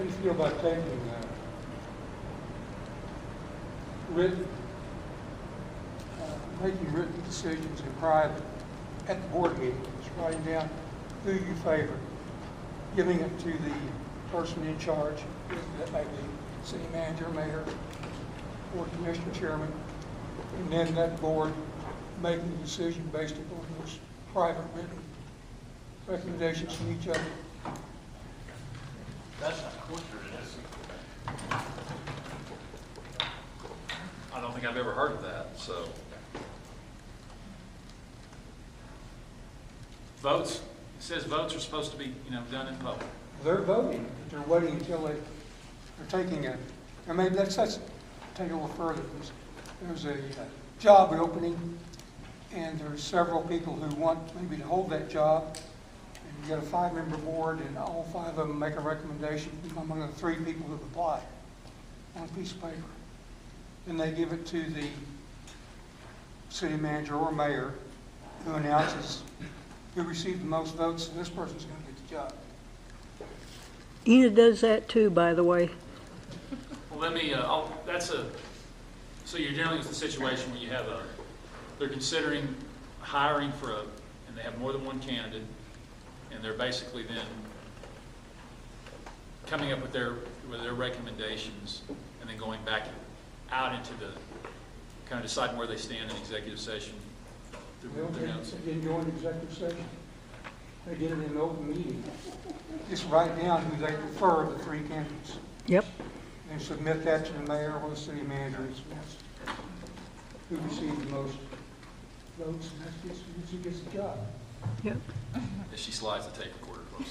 do you feel about taking written, making written decisions in private at the board meeting, just writing down who you favor, giving it to the person in charge, that may be city manager, mayor, or commissioner chairman, and then that board making the decision based upon those private written recommendations from each other. That's not cloistered, it is. I don't think I've ever heard of that, so. Votes, it says votes are supposed to be, done in public. They're voting, but they're waiting until they're taking a, and maybe let's take it a little further. There's a job opening, and there's several people who want maybe to hold that job. And you get a 5-member board, and all 5 of them make a recommendation among the 3 people who've applied on a piece of paper. Then they give it to the city manager or mayor, who announces who received the most votes, and this person's going to get the job. Enid does that too, by the way. Well, let me, so you're dealing with a situation where you have they're considering hiring and they have more than one candidate, and they're basically then coming up with their recommendations, and then going back out into the, kind of deciding where they stand in executive session. They didn't go into executive session. They did it in an open meeting. Just write down who they prefer of the 3 candidates. Yep. And submit that to the mayor or the city manager. Who received the most votes, and that's who gets the job. Yep. As she slides the tape recorder close.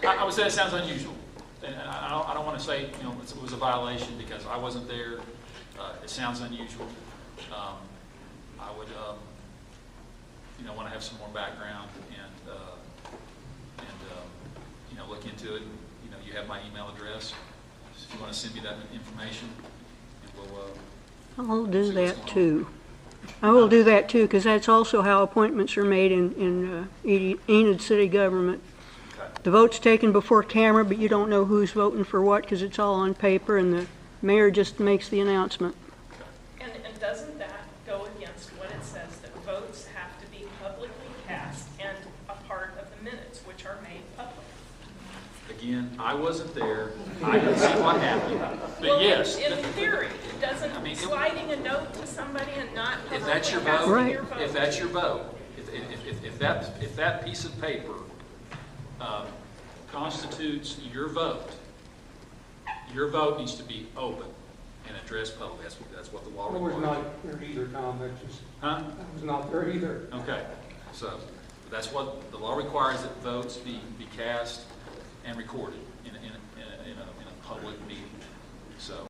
I would say it sounds unusual. And I don't want to say, it was a violation because I wasn't there. It sounds unusual. I would, want to have some more background and look into it. You have my email address. If you want to send me that information, and I'll do that too. I will do that too, because that's also how appointments are made in Enid city government. Okay. The vote's taken before camera, but you don't know who's voting for what because it's all on paper, and the mayor just makes the announcement. And doesn't that go against what it says, that votes have to be publicly cast and a part of the minutes, which are made public? Again, I wasn't there. I didn't see what happened. But Well, yes, in theory, doesn't sliding a note to somebody and not if publicly that's your casting vote, your vote? if that's your vote, if that piece of paper constitutes your vote needs to be open and addressed publicly. That's what the law I was requires. not there either, Tom. That's just, Huh? I was not there either. Okay. So that's what the law requires, that votes be cast and recorded in a public meeting. So.